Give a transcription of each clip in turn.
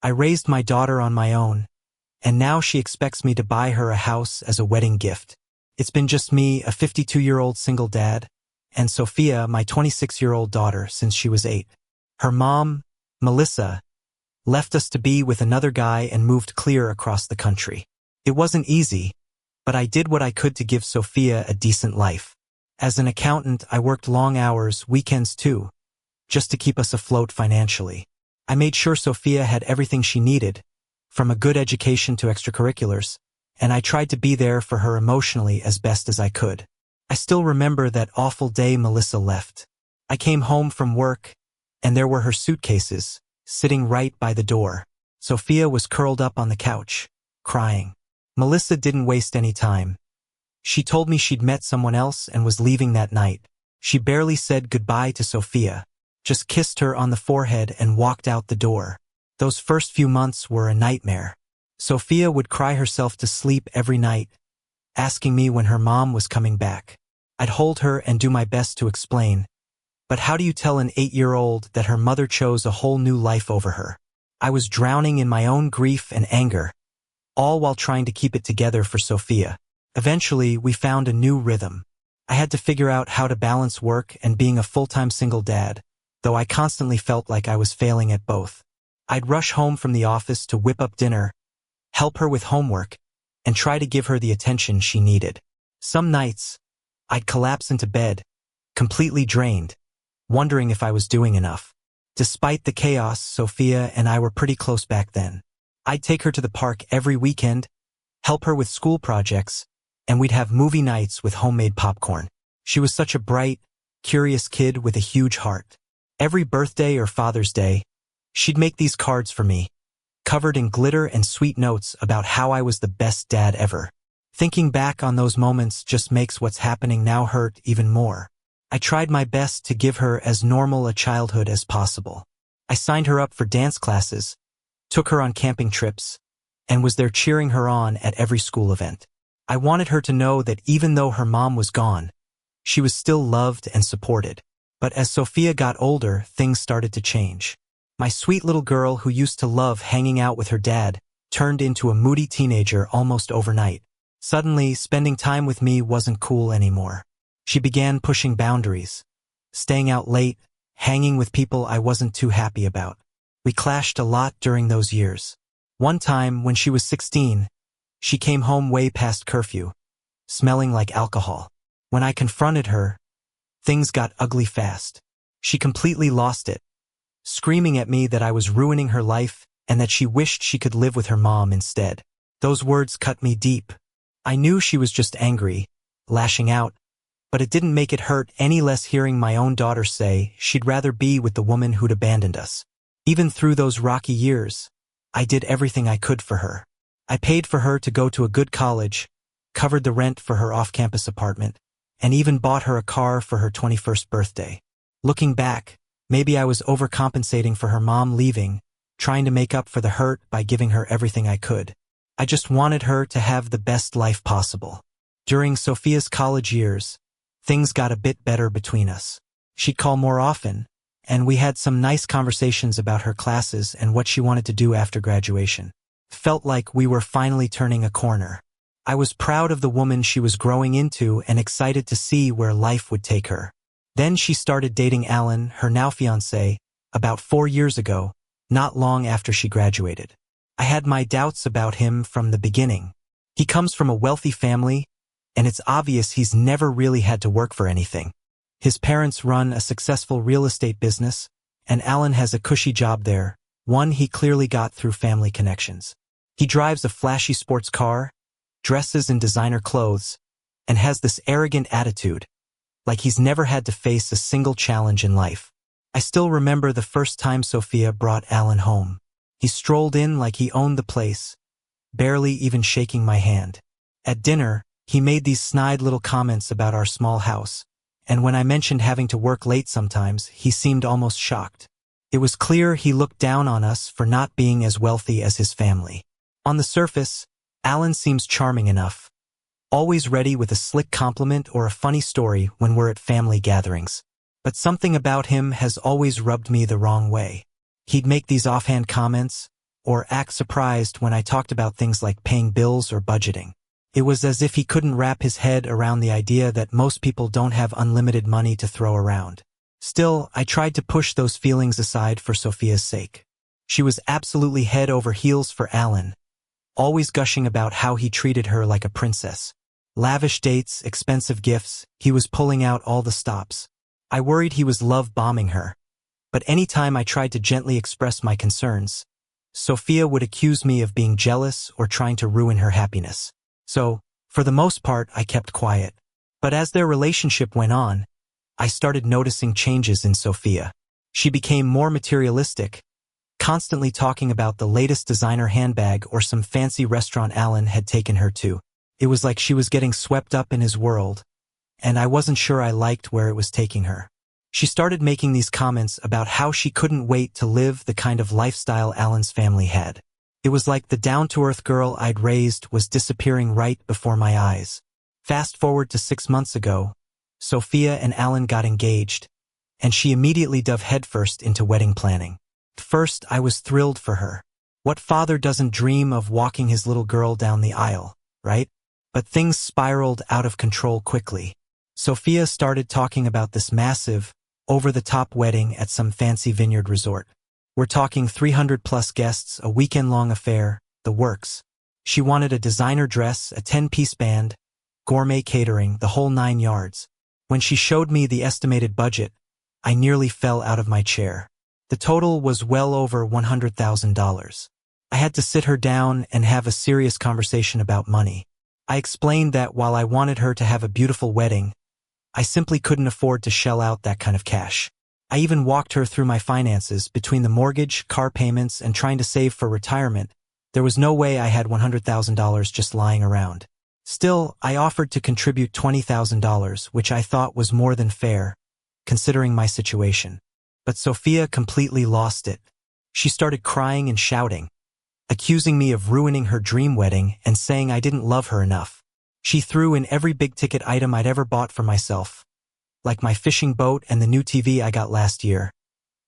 I raised my daughter on my own, and now she expects me to buy her a house as a wedding gift. It's been just me, a 52-year-old single dad, and Sophia, my 26-year-old daughter, since she was 8. Her mom, Melissa, left us to be with another guy and moved clear across the country. It wasn't easy, but I did what I could to give Sophia a decent life. As an accountant, I worked long hours, weekends too, just to keep us afloat financially. I made sure Sophia had everything she needed, from a good education to extracurriculars, and I tried to be there for her emotionally as best as I could. I still remember that awful day Melissa left. I came home from work, and there were her suitcases, sitting right by the door. Sophia was curled up on the couch, crying. Melissa didn't waste any time. She told me she'd met someone else and was leaving that night. She barely said goodbye to Sophia, just kissed her on the forehead and walked out the door. Those first few months were a nightmare. Sophia would cry herself to sleep every night, asking me when her mom was coming back. I'd hold her and do my best to explain. But how do you tell an 8-year-old that her mother chose a whole new life over her? I was drowning in my own grief and anger, all while trying to keep it together for Sophia. Eventually, we found a new rhythm. I had to figure out how to balance work and being a full-time single dad, though I constantly felt like I was failing at both. I'd rush home from the office to whip up dinner, help her with homework, and try to give her the attention she needed. Some nights, I'd collapse into bed, completely drained, wondering if I was doing enough. Despite the chaos, Sophia and I were pretty close back then. I'd take her to the park every weekend, help her with school projects, and we'd have movie nights with homemade popcorn. She was such a bright, curious kid with a huge heart. Every birthday or Father's Day, she'd make these cards for me, covered in glitter and sweet notes about how I was the best dad ever. Thinking back on those moments just makes what's happening now hurt even more. I tried my best to give her as normal a childhood as possible. I signed her up for dance classes, took her on camping trips, and was there cheering her on at every school event. I wanted her to know that even though her mom was gone, she was still loved and supported. But as Sophia got older, things started to change. My sweet little girl who used to love hanging out with her dad turned into a moody teenager almost overnight. Suddenly, spending time with me wasn't cool anymore. She began pushing boundaries, staying out late, hanging with people I wasn't too happy about. We clashed a lot during those years. One time, when she was 16, she came home way past curfew, smelling like alcohol. When I confronted her, things got ugly fast. She completely lost it, screaming at me that I was ruining her life and that she wished she could live with her mom instead. Those words cut me deep. I knew she was just angry, lashing out, but it didn't make it hurt any less hearing my own daughter say she'd rather be with the woman who'd abandoned us. Even through those rocky years, I did everything I could for her. I paid for her to go to a good college, covered the rent for her off-campus apartment, and even bought her a car for her 21st birthday. Looking back, maybe I was overcompensating for her mom leaving, trying to make up for the hurt by giving her everything I could. I just wanted her to have the best life possible. During Sophia's college years, things got a bit better between us. She'd call more often, and we had some nice conversations about her classes and what she wanted to do after graduation. Felt like we were finally turning a corner. I was proud of the woman she was growing into and excited to see where life would take her. Then she started dating Alan, her now fiancé, about 4 years ago, not long after she graduated. I had my doubts about him from the beginning. He comes from a wealthy family, and it's obvious he's never really had to work for anything. His parents run a successful real estate business, and Alan has a cushy job there, one he clearly got through family connections. He drives a flashy sports car, dresses in designer clothes, and has this arrogant attitude, like he's never had to face a single challenge in life. I still remember the first time Sophia brought Alan home. He strolled in like he owned the place, barely even shaking my hand. At dinner, he made these snide little comments about our small house, and when I mentioned having to work late sometimes, he seemed almost shocked. It was clear he looked down on us for not being as wealthy as his family. On the surface, Alan seems charming enough, always ready with a slick compliment or a funny story when we're at family gatherings. But something about him has always rubbed me the wrong way. He'd make these offhand comments, or act surprised when I talked about things like paying bills or budgeting. It was as if he couldn't wrap his head around the idea that most people don't have unlimited money to throw around. Still, I tried to push those feelings aside for Sophia's sake. She was absolutely head over heels for Alan, always gushing about how he treated her like a princess. Lavish dates, expensive gifts, he was pulling out all the stops. I worried he was love-bombing her, but any time I tried to gently express my concerns, Sophia would accuse me of being jealous or trying to ruin her happiness. So, for the most part, I kept quiet. But as their relationship went on, I started noticing changes in Sophia. She became more materialistic, constantly talking about the latest designer handbag or some fancy restaurant Alan had taken her to. It was like she was getting swept up in his world, and I wasn't sure I liked where it was taking her. She started making these comments about how she couldn't wait to live the kind of lifestyle Alan's family had. It was like the down-to-earth girl I'd raised was disappearing right before my eyes. Fast forward to 6 months ago, Sophia and Alan got engaged, and she immediately dove headfirst into wedding planning. At first, I was thrilled for her. What father doesn't dream of walking his little girl down the aisle, right? But things spiraled out of control quickly. Sophia started talking about this massive, over-the-top wedding at some fancy vineyard resort. We're talking 300-plus guests, a weekend-long affair, the works. She wanted a designer dress, a 10-piece band, gourmet catering, the whole 9 yards. When she showed me the estimated budget, I nearly fell out of my chair. The total was well over $100,000. I had to sit her down and have a serious conversation about money. I explained that while I wanted her to have a beautiful wedding, I simply couldn't afford to shell out that kind of cash. I even walked her through my finances between the mortgage, car payments, and trying to save for retirement. There was no way I had $100,000 just lying around. Still, I offered to contribute $20,000, which I thought was more than fair, considering my situation. But Sophia completely lost it. She started crying and shouting, accusing me of ruining her dream wedding and saying I didn't love her enough. She threw in every big-ticket item I'd ever bought for myself, like my fishing boat and the new TV I got last year,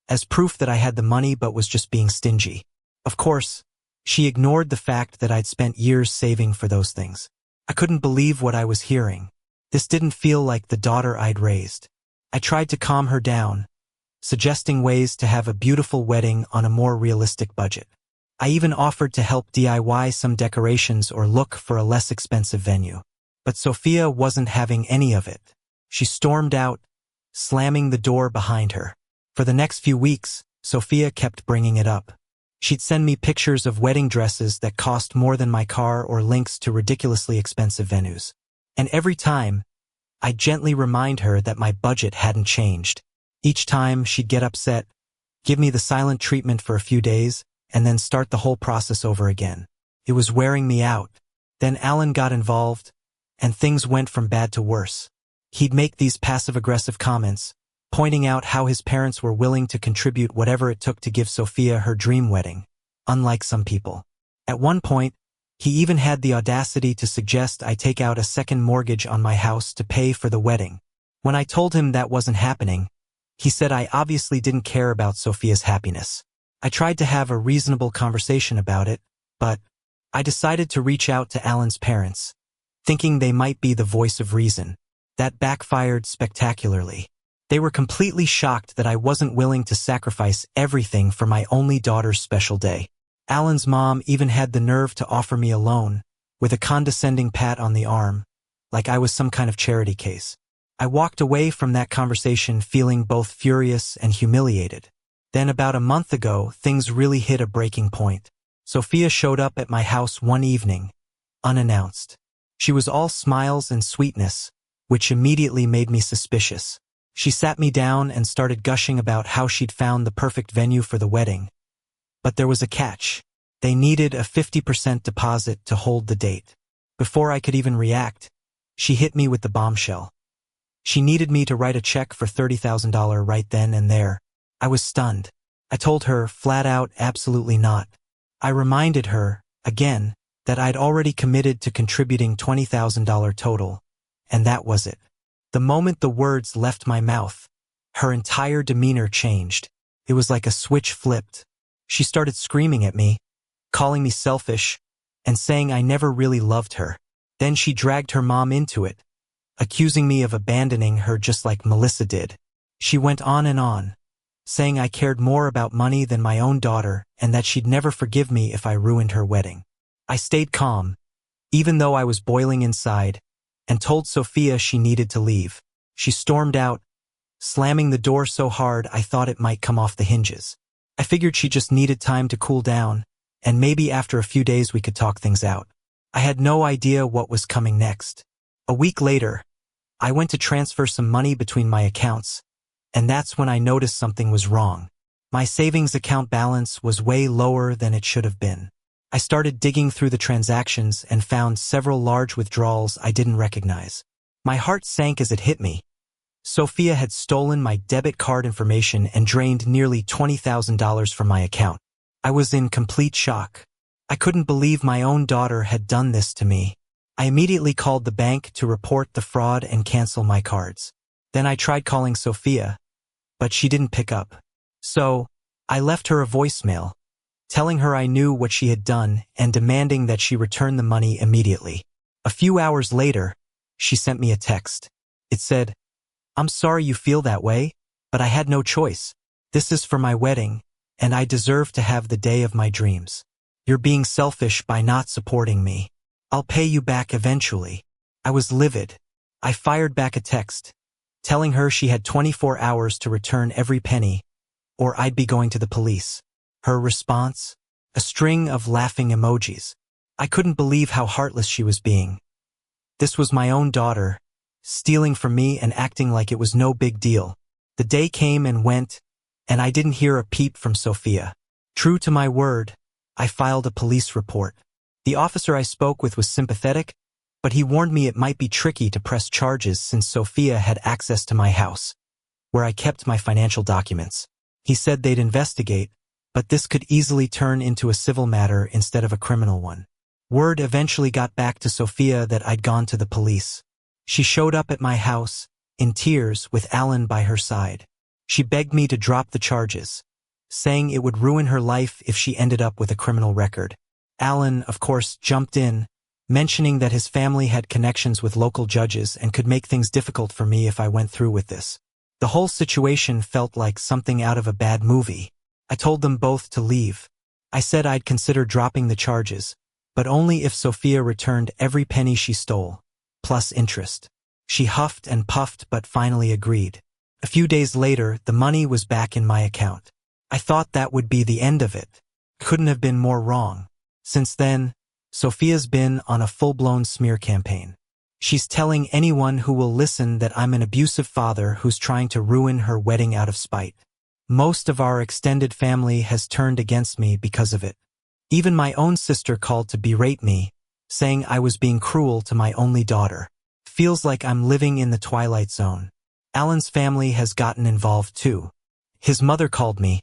as proof that I had the money but was just being stingy. Of course, she ignored the fact that I'd spent years saving for those things. I couldn't believe what I was hearing. This didn't feel like the daughter I'd raised. I tried to calm her down, suggesting ways to have a beautiful wedding on a more realistic budget. I even offered to help DIY some decorations or look for a less expensive venue. But Sophia wasn't having any of it. She stormed out, slamming the door behind her. For the next few weeks, Sophia kept bringing it up. She'd send me pictures of wedding dresses that cost more than my car or links to ridiculously expensive venues. And every time, I'd gently remind her that my budget hadn't changed. Each time, she'd get upset, give me the silent treatment for a few days, and then start the whole process over again. It was wearing me out. Then Alan got involved, and things went from bad to worse. He'd make these passive-aggressive comments, pointing out how his parents were willing to contribute whatever it took to give Sophia her dream wedding, unlike some people. At one point, he even had the audacity to suggest I take out a second mortgage on my house to pay for the wedding. When I told him that wasn't happening, he said I obviously didn't care about Sophia's happiness. I tried to have a reasonable conversation about it, but I decided to reach out to Alan's parents, thinking they might be the voice of reason. That backfired spectacularly. They were completely shocked that I wasn't willing to sacrifice everything for my only daughter's special day. Alan's mom even had the nerve to offer me a loan, with a condescending pat on the arm, like I was some kind of charity case. I walked away from that conversation feeling both furious and humiliated. Then about a month ago, things really hit a breaking point. Sophia showed up at my house one evening, unannounced. She was all smiles and sweetness, which immediately made me suspicious. She sat me down and started gushing about how she'd found the perfect venue for the wedding. But there was a catch. They needed a 50% deposit to hold the date. Before I could even react, she hit me with the bombshell. She needed me to write a check for $30,000 right then and there. I was stunned. I told her, flat out, absolutely not. I reminded her, again, that I'd already committed to contributing $20,000 total, and that was it. The moment the words left my mouth, her entire demeanor changed. It was like a switch flipped. She started screaming at me, calling me selfish, and saying I never really loved her. Then she dragged her mom into it, accusing me of abandoning her just like Melissa did. She went on, saying I cared more about money than my own daughter and that she'd never forgive me if I ruined her wedding. I stayed calm, even though I was boiling inside, and told Sophia she needed to leave. She stormed out, slamming the door so hard I thought it might come off the hinges. I figured she just needed time to cool down, and maybe after a few days we could talk things out. I had no idea what was coming next. A week later, I went to transfer some money between my accounts, and that's when I noticed something was wrong. My savings account balance was way lower than it should have been. I started digging through the transactions and found several large withdrawals I didn't recognize. My heart sank as it hit me. Sophia had stolen my debit card information and drained nearly $20,000 from my account. I was in complete shock. I couldn't believe my own daughter had done this to me. I immediately called the bank to report the fraud and cancel my cards. Then I tried calling Sophia, but she didn't pick up. So, I left her a voicemail, telling her I knew what she had done and demanding that she return the money immediately. A few hours later, she sent me a text. It said, "I'm sorry you feel that way, but I had no choice. This is for my wedding, and I deserve to have the day of my dreams. You're being selfish by not supporting me. I'll pay you back eventually." I was livid. I fired back a text, telling her she had 24 hours to return every penny, or I'd be going to the police. Her response? A string of laughing emojis. I couldn't believe how heartless she was being. This was my own daughter, stealing from me and acting like it was no big deal. The day came and went, and I didn't hear a peep from Sophia. True to my word, I filed a police report. The officer I spoke with was sympathetic, but he warned me it might be tricky to press charges since Sophia had access to my house, where I kept my financial documents. He said they'd investigate, but this could easily turn into a civil matter instead of a criminal one. Word eventually got back to Sophia that I'd gone to the police. She showed up at my house, in tears with Alan by her side. She begged me to drop the charges, saying it would ruin her life if she ended up with a criminal record. Alan, of course, jumped in, mentioning that his family had connections with local judges and could make things difficult for me if I went through with this. The whole situation felt like something out of a bad movie. I told them both to leave. I said I'd consider dropping the charges, but only if Sophia returned every penny she stole, plus interest. She huffed and puffed but finally agreed. A few days later, the money was back in my account. I thought that would be the end of it. Couldn't have been more wrong. Since then, Sophia's been on a full-blown smear campaign. She's telling anyone who will listen that I'm an abusive father who's trying to ruin her wedding out of spite. Most of our extended family has turned against me because of it. Even my own sister called to berate me, saying I was being cruel to my only daughter. Feels like I'm living in the twilight zone. Alan's family has gotten involved too. His mother called me,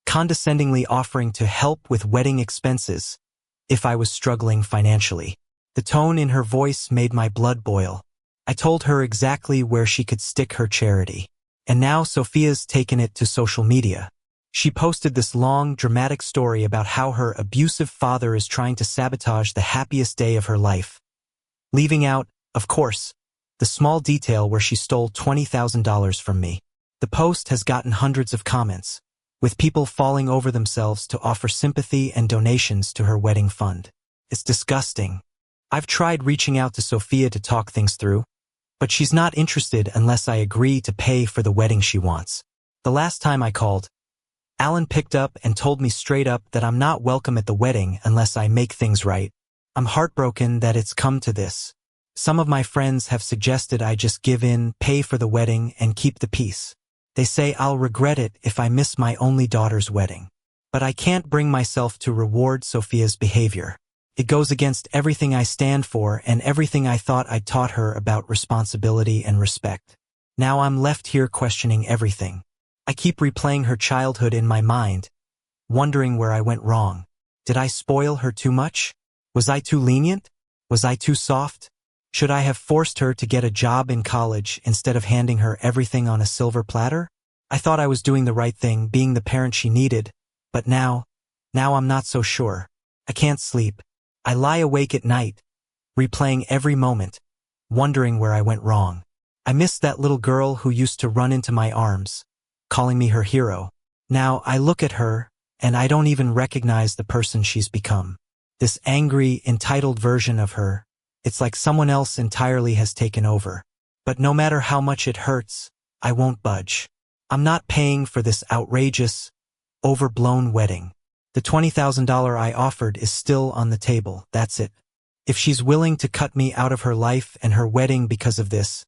condescendingly offering to help with wedding expenses if I was struggling financially. The tone in her voice made my blood boil. I told her exactly where she could stick her charity. And now Sophia's taken it to social media. She posted this long, dramatic story about how her abusive father is trying to sabotage the happiest day of her life, leaving out, of course, the small detail where she stole $20,000 from me. The post has gotten hundreds of comments, with people falling over themselves to offer sympathy and donations to her wedding fund. It's disgusting. I've tried reaching out to Sophia to talk things through, but she's not interested unless I agree to pay for the wedding she wants. The last time I called, Alan picked up and told me straight up that I'm not welcome at the wedding unless I make things right. I'm heartbroken that it's come to this. Some of my friends have suggested I just give in, pay for the wedding, and keep the peace. They say I'll regret it if I miss my only daughter's wedding. But I can't bring myself to reward Sophia's behavior. It goes against everything I stand for and everything I thought I taught her about responsibility and respect. Now I'm left here questioning everything. I keep replaying her childhood in my mind, wondering where I went wrong. Did I spoil her too much? Was I too lenient? Was I too soft? Should I have forced her to get a job in college instead of handing her everything on a silver platter? I thought I was doing the right thing, being the parent she needed, but now I'm not so sure. I can't sleep. I lie awake at night, replaying every moment, wondering where I went wrong. I miss that little girl who used to run into my arms, calling me her hero. Now I look at her, and I don't even recognize the person she's become. This angry, entitled version of her, it's like someone else entirely has taken over. But no matter how much it hurts, I won't budge. I'm not paying for this outrageous, overblown wedding. The $20,000 I offered is still on the table, that's it. If she's willing to cut me out of her life and her wedding because of this,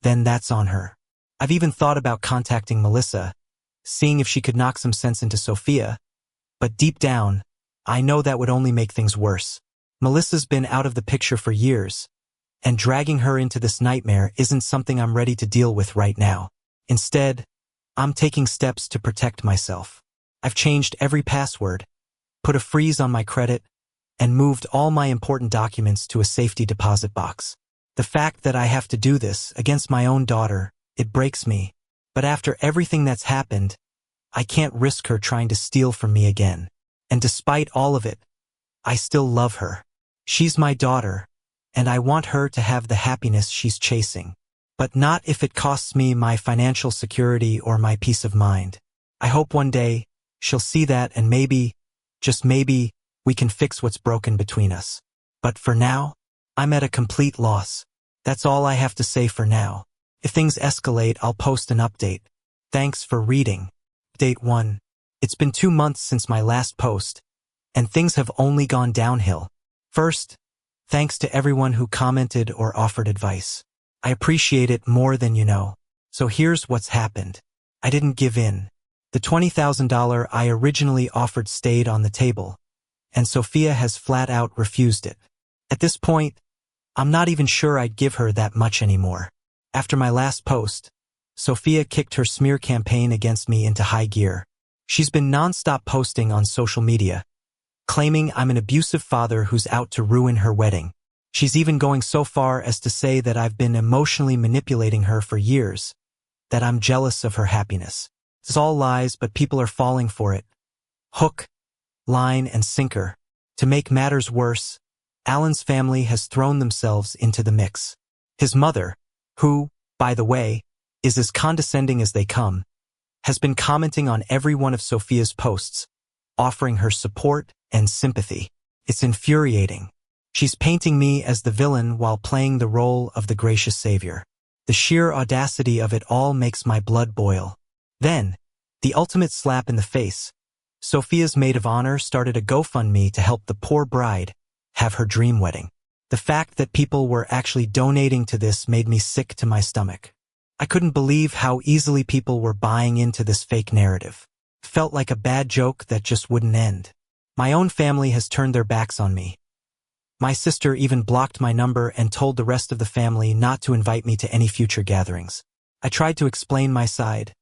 then that's on her. I've even thought about contacting Melissa, seeing if she could knock some sense into Sophia, but deep down, I know that would only make things worse. Melissa's been out of the picture for years, and dragging her into this nightmare isn't something I'm ready to deal with right now. Instead, I'm taking steps to protect myself. I've changed every password, put a freeze on my credit, and moved all my important documents to a safety deposit box. The fact that I have to do this against my own daughter, it breaks me. But after everything that's happened, I can't risk her trying to steal from me again. And despite all of it, I still love her. She's my daughter, and I want her to have the happiness she's chasing. But not if it costs me my financial security or my peace of mind. I hope one day she'll see that and maybe, just maybe, we can fix what's broken between us. But for now, I'm at a complete loss. That's all I have to say for now. If things escalate, I'll post an update. Thanks for reading. Update 1. It's been 2 months since my last post, and things have only gone downhill. First, thanks to everyone who commented or offered advice. I appreciate it more than you know. So here's what's happened. I didn't give in. The $20,000 I originally offered stayed on the table, and Sophia has flat out refused it. At this point, I'm not even sure I'd give her that much anymore. After my last post, Sophia kicked her smear campaign against me into high gear. She's been non-stop posting on social media, claiming I'm an abusive father who's out to ruin her wedding. She's even going so far as to say that I've been emotionally manipulating her for years, that I'm jealous of her happiness. It's all lies, but people are falling for it. Hook, line, and sinker. To make matters worse, Alan's family has thrown themselves into the mix. His mother, who, by the way, is as condescending as they come, has been commenting on every one of Sophia's posts, offering her support and sympathy. It's infuriating. She's painting me as the villain while playing the role of the gracious savior. The sheer audacity of it all makes my blood boil. Then, the ultimate slap in the face, Sophia's maid of honor started a GoFundMe to help the poor bride have her dream wedding. The fact that people were actually donating to this made me sick to my stomach. I couldn't believe how easily people were buying into this fake narrative. It felt like a bad joke that just wouldn't end. My own family has turned their backs on me. My sister even blocked my number and told the rest of the family not to invite me to any future gatherings. I tried to explain my side,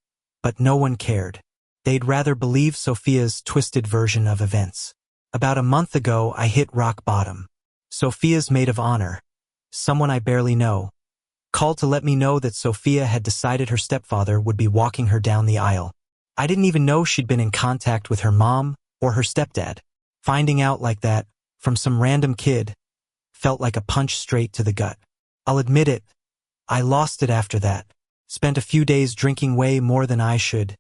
but no one cared. They'd rather believe Sophia's twisted version of events. About a month ago, I hit rock bottom. Sophia's maid of honor, someone I barely know, called to let me know that Sophia had decided her stepfather would be walking her down the aisle. I didn't even know she'd been in contact with her mom or her stepdad. Finding out like that, from some random kid, felt like a punch straight to the gut. I'll admit it, I lost it after that. Spent a few days drinking way more than I should,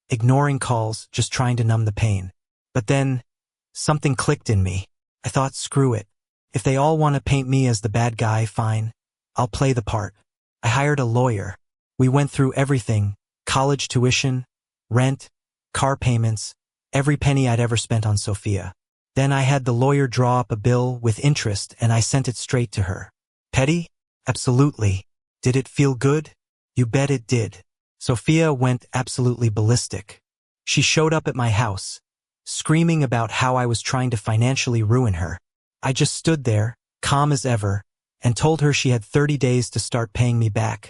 ignoring calls, just trying to numb the pain. But then, something clicked in me. I thought, screw it. If they all want to paint me as the bad guy, fine. I'll play the part. I hired a lawyer. We went through everything: college tuition, rent, car payments, every penny I'd ever spent on Sophia. Then I had the lawyer draw up a bill with interest and I sent it straight to her. Petty? Absolutely. Did it feel good? You bet it did. Sophia went absolutely ballistic. She showed up at my house, screaming about how I was trying to financially ruin her. I just stood there, calm as ever, and told her she had 30 days to start paying me back,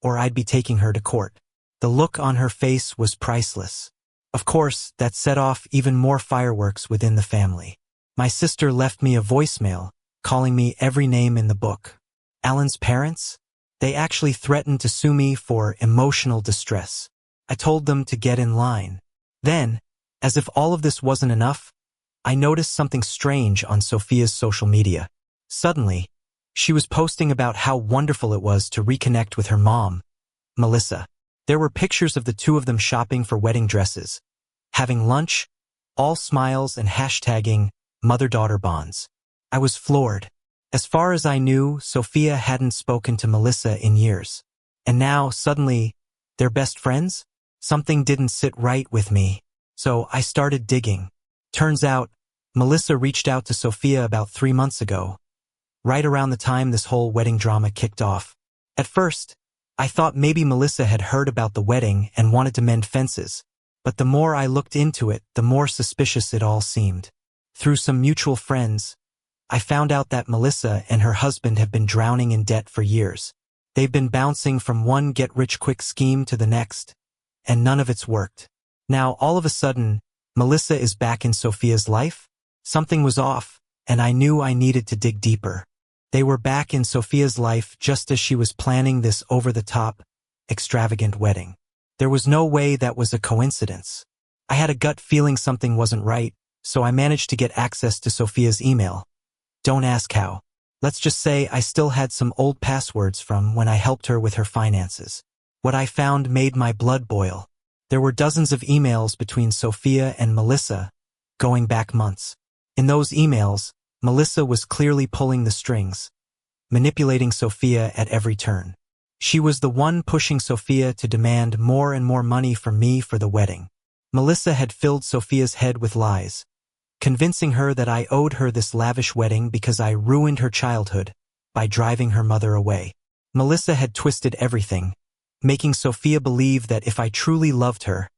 or I'd be taking her to court. The look on her face was priceless. Of course, that set off even more fireworks within the family. My sister left me a voicemail, calling me every name in the book. Alan's parents? They actually threatened to sue me for emotional distress. I told them to get in line. Then, as if all of this wasn't enough, I noticed something strange on Sophia's social media. Suddenly, she was posting about how wonderful it was to reconnect with her mom, Melissa. There were pictures of the two of them shopping for wedding dresses, having lunch, all smiles and hashtagging mother-daughter bonds. I was floored. As far as I knew, Sophia hadn't spoken to Melissa in years. And now, suddenly, they're best friends? Something didn't sit right with me. So I started digging. Turns out, Melissa reached out to Sophia about 3 months ago, right around the time this whole wedding drama kicked off. At first, I thought maybe Melissa had heard about the wedding and wanted to mend fences. But the more I looked into it, the more suspicious it all seemed. Through some mutual friends, I found out that Melissa and her husband have been drowning in debt for years. They've been bouncing from one get-rich-quick scheme to the next, and none of it's worked. Now, all of a sudden, Melissa is back in Sophia's life? Something was off, and I knew I needed to dig deeper. They were back in Sophia's life just as she was planning this over-the-top, extravagant wedding. There was no way that was a coincidence. I had a gut feeling something wasn't right, so I managed to get access to Sophia's email. Don't ask how. Let's just say I still had some old passwords from when I helped her with her finances. What I found made my blood boil. There were dozens of emails between Sophia and Melissa, going back months. In those emails, Melissa was clearly pulling the strings, manipulating Sophia at every turn. She was the one pushing Sophia to demand more and more money from me for the wedding. Melissa had filled Sophia's head with lies, convincing her that I owed her this lavish wedding because I ruined her childhood by driving her mother away. Melissa had twisted everything, making Sophia believe that if I truly loved her,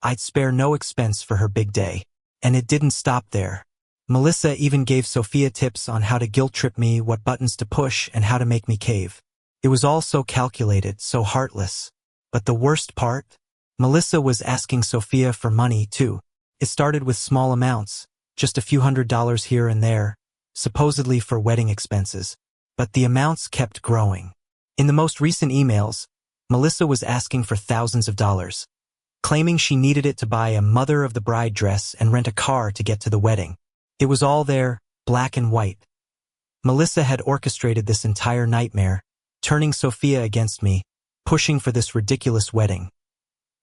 I'd spare no expense for her big day. And it didn't stop there. Melissa even gave Sophia tips on how to guilt-trip me, what buttons to push, and how to make me cave. It was all so calculated, so heartless. But the worst part? Melissa was asking Sophia for money, too. It started with small amounts, just a few $100s here and there, supposedly for wedding expenses. But the amounts kept growing. In the most recent emails, Melissa was asking for thousands of dollars, claiming she needed it to buy a mother-of-the-bride dress and rent a car to get to the wedding. It was all there, black and white. Melissa had orchestrated this entire nightmare, turning Sophia against me, pushing for this ridiculous wedding.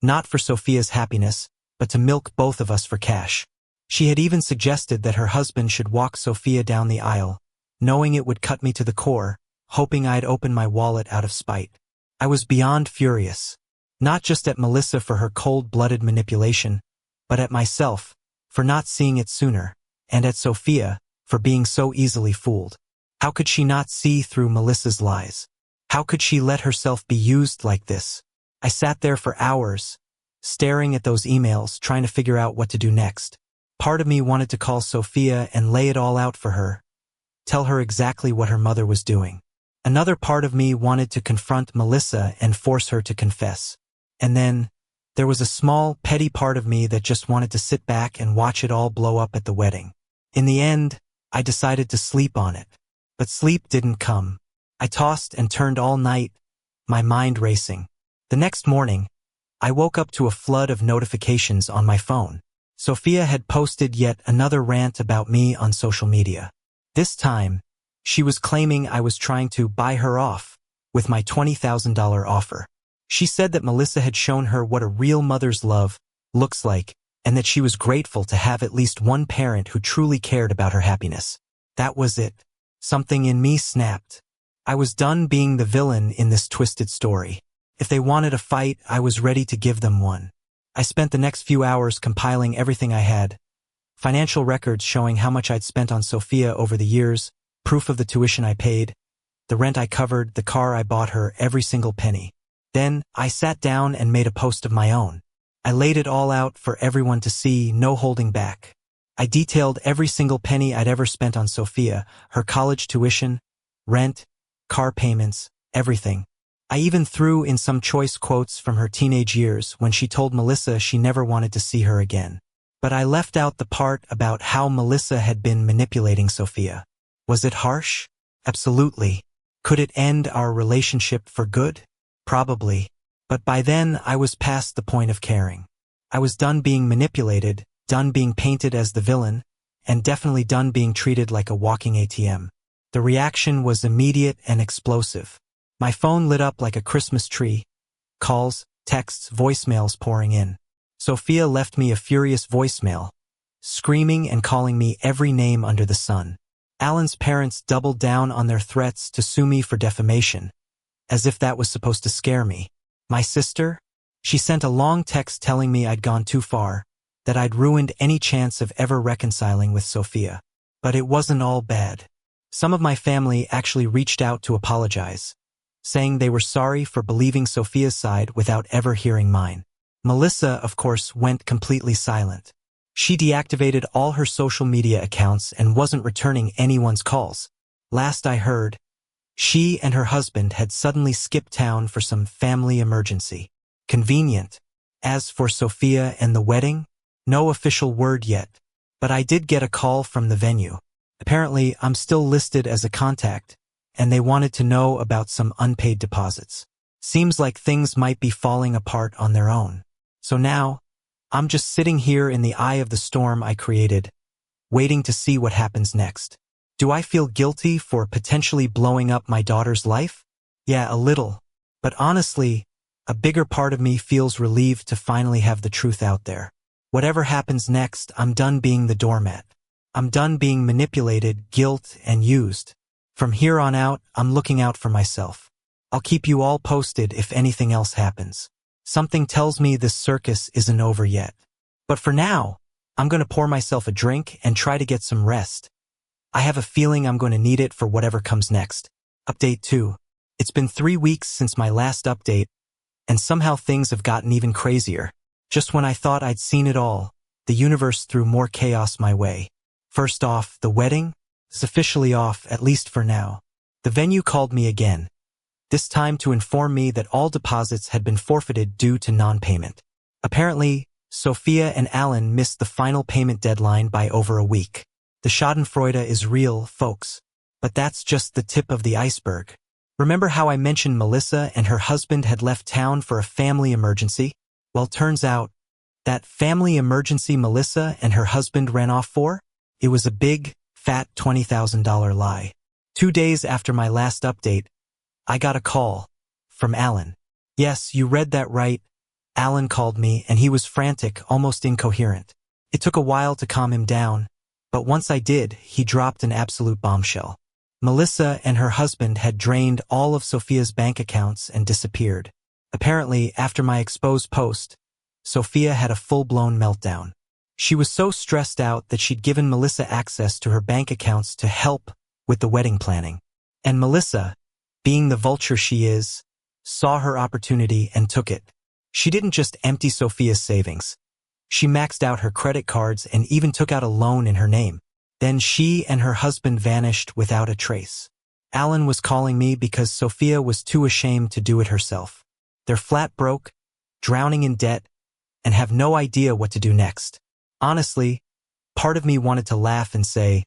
Not for Sophia's happiness, but to milk both of us for cash. She had even suggested that her husband should walk Sophia down the aisle, knowing it would cut me to the core, hoping I'd open my wallet out of spite. I was beyond furious. Not just at Melissa for her cold-blooded manipulation, but at myself, for not seeing it sooner, and at Sophia, for being so easily fooled. How could she not see through Melissa's lies? How could she let herself be used like this? I sat there for hours, staring at those emails, trying to figure out what to do next. Part of me wanted to call Sophia and lay it all out for her, tell her exactly what her mother was doing. Another part of me wanted to confront Melissa and force her to confess. And then, there was a small, petty part of me that just wanted to sit back and watch it all blow up at the wedding. In the end, I decided to sleep on it. But sleep didn't come. I tossed and turned all night, my mind racing. The next morning, I woke up to a flood of notifications on my phone. Sophia had posted yet another rant about me on social media. This time, she was claiming I was trying to buy her off with my $20,000 offer. She said that Melissa had shown her what a real mother's love looks like, and that she was grateful to have at least one parent who truly cared about her happiness. That was it. Something in me snapped. I was done being the villain in this twisted story. If they wanted a fight, I was ready to give them one. I spent the next few hours compiling everything I had. Financial records showing how much I'd spent on Sophia over the years, proof of the tuition I paid, the rent I covered, the car I bought her, every single penny. Then, I sat down and made a post of my own. I laid it all out for everyone to see, no holding back. I detailed every single penny I'd ever spent on Sophia, her college tuition, rent, car payments, everything. I even threw in some choice quotes from her teenage years when she told Melissa she never wanted to see her again. But I left out the part about how Melissa had been manipulating Sophia. Was it harsh? Absolutely. Could it end our relationship for good? Probably. But by then, I was past the point of caring. I was done being manipulated, done being painted as the villain, and definitely done being treated like a walking ATM. The reaction was immediate and explosive. My phone lit up like a Christmas tree. Calls, texts, voicemails pouring in. Sophia left me a furious voicemail, screaming and calling me every name under the sun. Alan's parents doubled down on their threats to sue me for defamation, as if that was supposed to scare me. My sister? She sent a long text telling me I'd gone too far, that I'd ruined any chance of ever reconciling with Sophia. But it wasn't all bad. Some of my family actually reached out to apologize, saying they were sorry for believing Sophia's side without ever hearing mine. Melissa, of course, went completely silent. She deactivated all her social media accounts and wasn't returning anyone's calls. Last I heard, she and her husband had suddenly skipped town for some family emergency. Convenient. As for Sophia and the wedding, no official word yet, but I did get a call from the venue. Apparently, I'm still listed as a contact, and they wanted to know about some unpaid deposits. Seems like things might be falling apart on their own. So now, I'm just sitting here in the eye of the storm I created, waiting to see what happens next. Do I feel guilty for potentially blowing up my daughter's life? Yeah, a little. But honestly, a bigger part of me feels relieved to finally have the truth out there. Whatever happens next, I'm done being the doormat. I'm done being manipulated, guilt, and used. From here on out, I'm looking out for myself. I'll keep you all posted if anything else happens. Something tells me this circus isn't over yet. But for now, I'm going to pour myself a drink and try to get some rest. I have a feeling I'm going to need it for whatever comes next. Update 2. It's been 3 weeks since my last update, and somehow things have gotten even crazier. Just when I thought I'd seen it all, the universe threw more chaos my way. First off, the wedding is officially off, at least for now. The venue called me again, this time to inform me that all deposits had been forfeited due to non-payment. Apparently, Sophia and Alan missed the final payment deadline by over a week. The schadenfreude is real, folks. But that's just the tip of the iceberg. Remember how I mentioned Melissa and her husband had left town for a family emergency? Well, turns out, that family emergency Melissa and her husband ran off for? It was a big, fat $20,000 lie. 2 days after my last update, I got a call from Alan. Yes, you read that right. Alan called me and he was frantic, almost incoherent. It took a while to calm him down, but once I did, he dropped an absolute bombshell. Melissa and her husband had drained all of Sophia's bank accounts and disappeared. Apparently, after my exposed post, Sophia had a full-blown meltdown. She was so stressed out that she'd given Melissa access to her bank accounts to help with the wedding planning. And Melissa, being the vulture she is, saw her opportunity and took it. She didn't just empty Sophia's savings. She maxed out her credit cards and even took out a loan in her name. Then she and her husband vanished without a trace. Alan was calling me because Sophia was too ashamed to do it herself. They're flat broke, drowning in debt, and have no idea what to do next. Honestly, part of me wanted to laugh and say,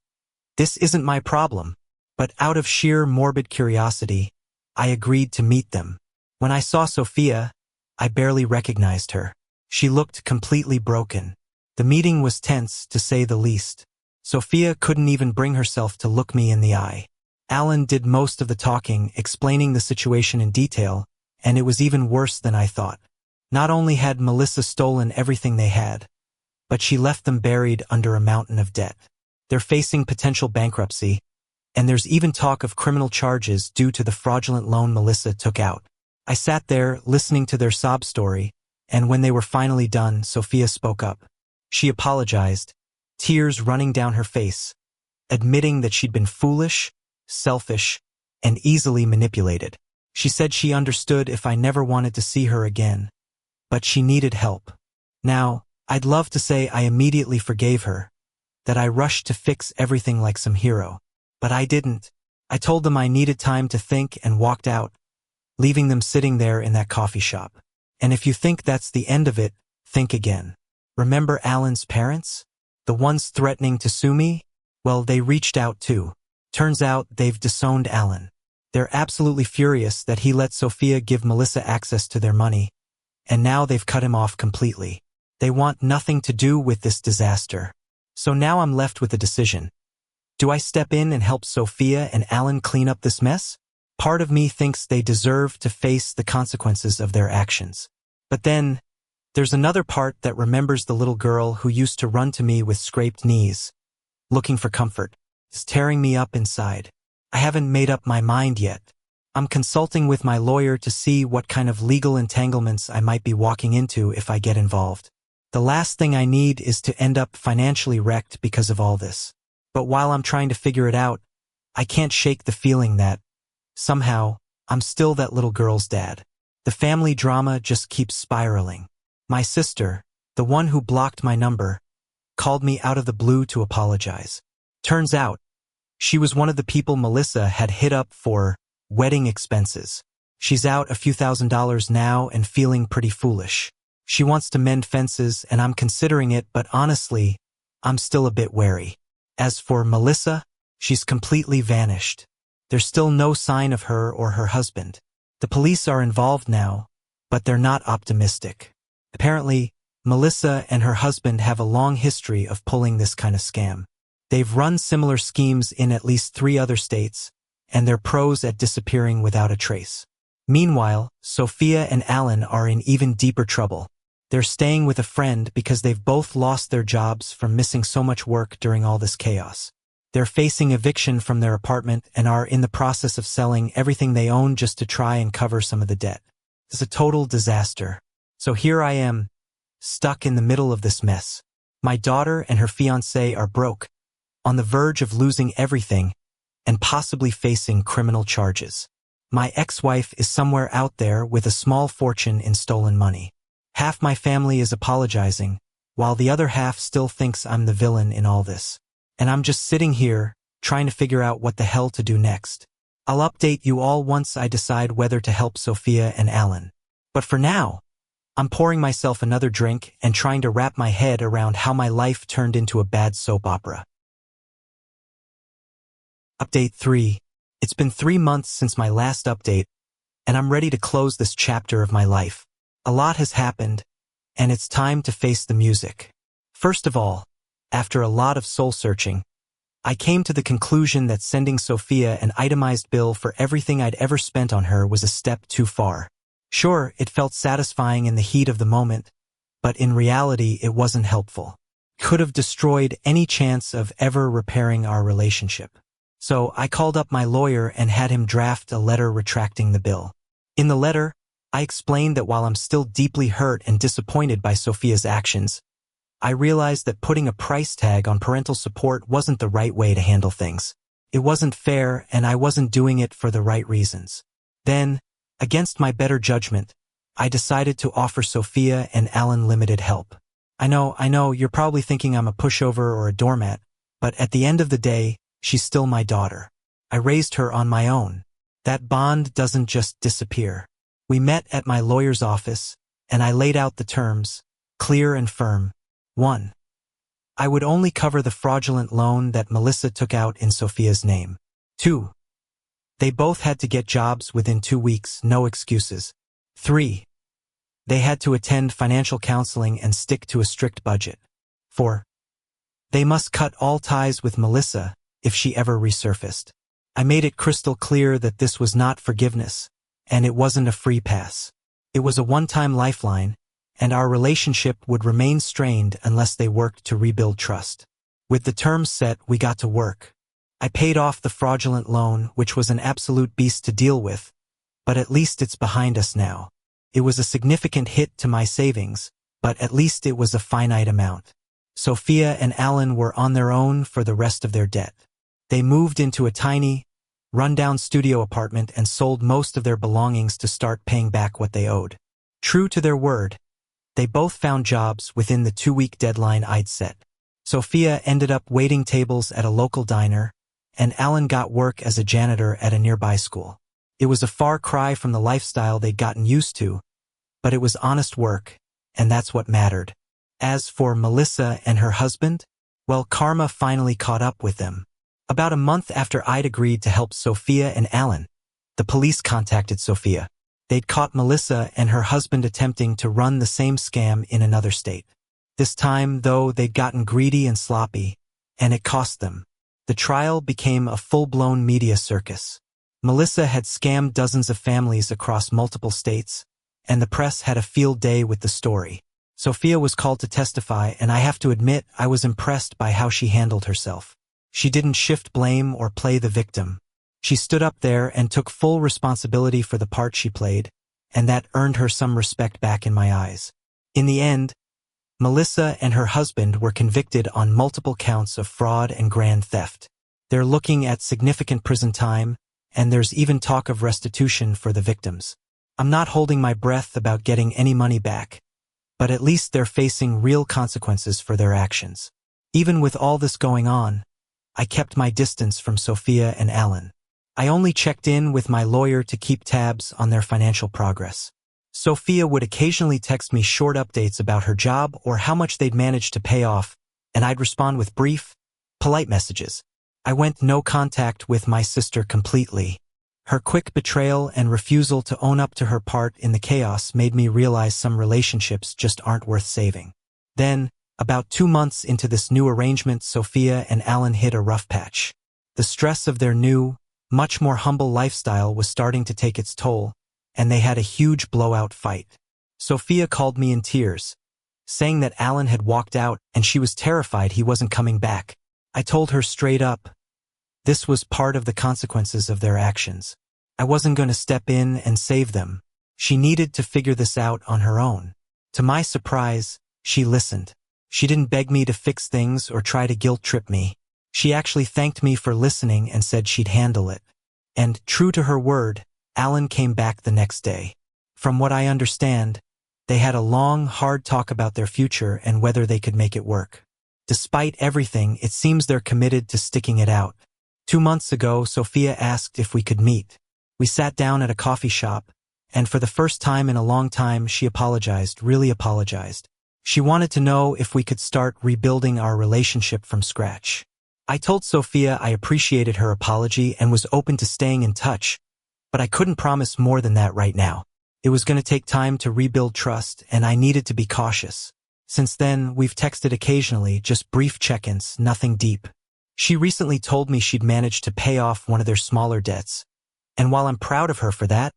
this isn't my problem. But out of sheer morbid curiosity, I agreed to meet them. When I saw Sophia, I barely recognized her. She looked completely broken. The meeting was tense, to say the least. Sophia couldn't even bring herself to look me in the eye. Alan did most of the talking, explaining the situation in detail, and it was even worse than I thought. Not only had Melissa stolen everything they had, but she left them buried under a mountain of debt. They're facing potential bankruptcy, and there's even talk of criminal charges due to the fraudulent loan Melissa took out. I sat there, listening to their sob story, and when they were finally done, Sophia spoke up. She apologized, tears running down her face, admitting that she'd been foolish, selfish, and easily manipulated. She said she understood if I never wanted to see her again, but she needed help. Now, I'd love to say I immediately forgave her, that I rushed to fix everything like some hero. But I didn't. I told them I needed time to think and walked out, leaving them sitting there in that coffee shop. And if you think that's the end of it, think again. Remember Alan's parents? The ones threatening to sue me? Well, they reached out too. Turns out they've disowned Alan. They're absolutely furious that he let Sophia give Melissa access to their money, and now they've cut him off completely. They want nothing to do with this disaster. So now I'm left with a decision. Do I step in and help Sophia and Alan clean up this mess? Part of me thinks they deserve to face the consequences of their actions. But then, there's another part that remembers the little girl who used to run to me with scraped knees, looking for comfort. It's tearing me up inside. I haven't made up my mind yet. I'm consulting with my lawyer to see what kind of legal entanglements I might be walking into if I get involved. The last thing I need is to end up financially wrecked because of all this. But while I'm trying to figure it out, I can't shake the feeling that, somehow, I'm still that little girl's dad. The family drama just keeps spiraling. My sister, the one who blocked my number, called me out of the blue to apologize. Turns out, she was one of the people Melissa had hit up for wedding expenses. She's out a few $1,000s now and feeling pretty foolish. She wants to mend fences and I'm considering it, but honestly, I'm still a bit wary. As for Melissa, she's completely vanished. There's still no sign of her or her husband. The police are involved now, but they're not optimistic. Apparently, Melissa and her husband have a long history of pulling this kind of scam. They've run similar schemes in at least 3 other states, and they're pros at disappearing without a trace. Meanwhile, Sophia and Alan are in even deeper trouble. They're staying with a friend because they've both lost their jobs from missing so much work during all this chaos. They're facing eviction from their apartment and are in the process of selling everything they own just to try and cover some of the debt. It's a total disaster. So here I am, stuck in the middle of this mess. My daughter and her fiancé are broke, on the verge of losing everything, and possibly facing criminal charges. My ex-wife is somewhere out there with a small fortune in stolen money. Half my family is apologizing, while the other half still thinks I'm the villain in all this. And I'm just sitting here, trying to figure out what the hell to do next. I'll update you all once I decide whether to help Sophia and Alan. But for now, I'm pouring myself another drink and trying to wrap my head around how my life turned into a bad soap opera. Update 3. It's been 3 months since my last update, and I'm ready to close this chapter of my life. A lot has happened, and it's time to face the music. First of all, after a lot of soul-searching, I came to the conclusion that sending Sophia an itemized bill for everything I'd ever spent on her was a step too far. Sure, it felt satisfying in the heat of the moment, but in reality it wasn't helpful. Could have destroyed any chance of ever repairing our relationship. So I called up my lawyer and had him draft a letter retracting the bill. In the letter, I explained that while I'm still deeply hurt and disappointed by Sophia's actions, I realized that putting a price tag on parental support wasn't the right way to handle things. It wasn't fair and I wasn't doing it for the right reasons. Then, against my better judgment, I decided to offer Sophia and Alan limited help. I know, you're probably thinking I'm a pushover or a doormat, but at the end of the day, she's still my daughter. I raised her on my own. That bond doesn't just disappear. We met at my lawyer's office, and I laid out the terms, clear and firm. 1. I would only cover the fraudulent loan that Melissa took out in Sophia's name. 2. They both had to get jobs within 2 weeks, no excuses. 3. They had to attend financial counseling and stick to a strict budget. 4. They must cut all ties with Melissa if she ever resurfaced. I made it crystal clear that this was not forgiveness, and it wasn't a free pass. It was a one-time lifeline, and our relationship would remain strained unless they worked to rebuild trust. With the terms set, we got to work. I paid off the fraudulent loan, which was an absolute beast to deal with, but at least it's behind us now. It was a significant hit to my savings, but at least it was a finite amount. Sophia and Alan were on their own for the rest of their debt. They moved into a tiny, run-down studio apartment and sold most of their belongings to start paying back what they owed. True to their word, they both found jobs within the 2-week deadline I'd set. Sophia ended up waiting tables at a local diner, and Alan got work as a janitor at a nearby school. It was a far cry from the lifestyle they'd gotten used to, but it was honest work, and that's what mattered. As for Melissa and her husband, well, karma finally caught up with them. About a month after I'd agreed to help Sophia and Alan, the police contacted Sophia. They'd caught Melissa and her husband attempting to run the same scam in another state. This time, though, they'd gotten greedy and sloppy, and it cost them. The trial became a full-blown media circus. Melissa had scammed dozens of families across multiple states, and the press had a field day with the story. Sophia was called to testify, and I have to admit I was impressed by how she handled herself. She didn't shift blame or play the victim. She stood up there and took full responsibility for the part she played, and that earned her some respect back in my eyes. In the end, Melissa and her husband were convicted on multiple counts of fraud and grand theft. They're looking at significant prison time, and there's even talk of restitution for the victims. I'm not holding my breath about getting any money back, but at least they're facing real consequences for their actions. Even with all this going on, I kept my distance from Sophia and Alan. I only checked in with my lawyer to keep tabs on their financial progress. Sophia would occasionally text me short updates about her job or how much they'd managed to pay off, and I'd respond with brief, polite messages. I went no contact with my sister completely. Her quick betrayal and refusal to own up to her part in the chaos made me realize some relationships just aren't worth saving. Then, about 2 months into this new arrangement, Sophia and Alan hit a rough patch. The stress of their new, much more humble lifestyle was starting to take its toll, and they had a huge blowout fight. Sophia called me in tears, saying that Alan had walked out and she was terrified he wasn't coming back. I told her straight up, this was part of the consequences of their actions. I wasn't going to step in and save them. She needed to figure this out on her own. To my surprise, she listened. She didn't beg me to fix things or try to guilt-trip me. She actually thanked me for listening and said she'd handle it. And, true to her word, Alan came back the next day. From what I understand, they had a long, hard talk about their future and whether they could make it work. Despite everything, it seems they're committed to sticking it out. 2 months ago, Sophia asked if we could meet. We sat down at a coffee shop, and for the first time in a long time, she apologized, really apologized. She wanted to know if we could start rebuilding our relationship from scratch. I told Sophia I appreciated her apology and was open to staying in touch, but I couldn't promise more than that right now. It was going to take time to rebuild trust, and I needed to be cautious. Since then, we've texted occasionally, just brief check-ins, nothing deep. She recently told me she'd managed to pay off one of their smaller debts, and while I'm proud of her for that,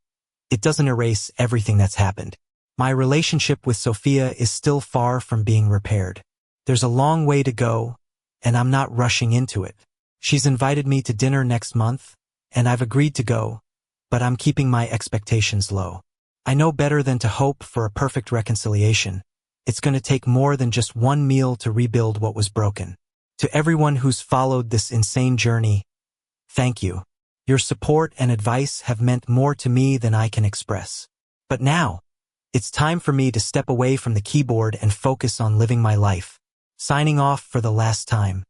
it doesn't erase everything that's happened. My relationship with Sophia is still far from being repaired. There's a long way to go, and I'm not rushing into it. She's invited me to dinner next month, and I've agreed to go, but I'm keeping my expectations low. I know better than to hope for a perfect reconciliation. It's going to take more than just one meal to rebuild what was broken. To everyone who's followed this insane journey, thank you. Your support and advice have meant more to me than I can express. But now, it's time for me to step away from the keyboard and focus on living my life. Signing off for the last time.